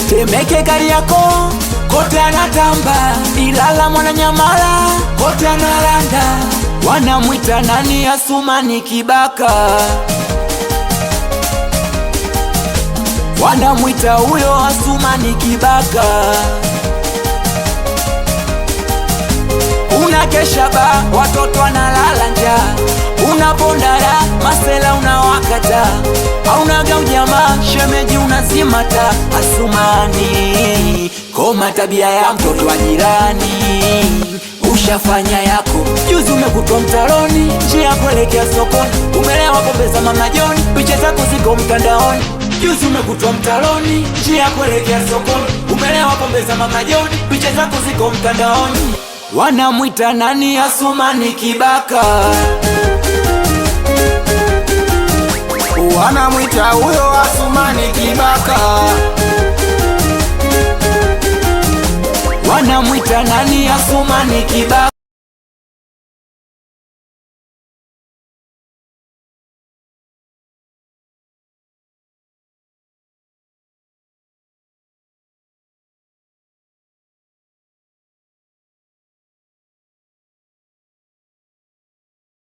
Temeke Kariakoo kote anatamba, Ilala Mwananyamala kote analanda. Wanamwita nani? Asumani Kibaka. Wanamwita huyo Asumani Kibaka. Unakesha ba watoto wanalala njaa, unapondara masela unawakata, aunaga ujamaa shemeji unazimata. Asumani koma tabia ya mtoto wa jirani, ushafanya yako. Juzi umekutwa mtaroni, njia kuelekea sokoni, umelewa pombe za Mama John, picha zako ziko mtandaoni. Juzi umekutwa mtaroni, njia kuelekea sokoni, umelewa pombe za Mama John, picha zako ziko mtandaoni. Wanamwita nani? Asumani Kibaka. Wanamwita huyo Asumani Kibaka. Wanamwita nani? Asumani Kibaka.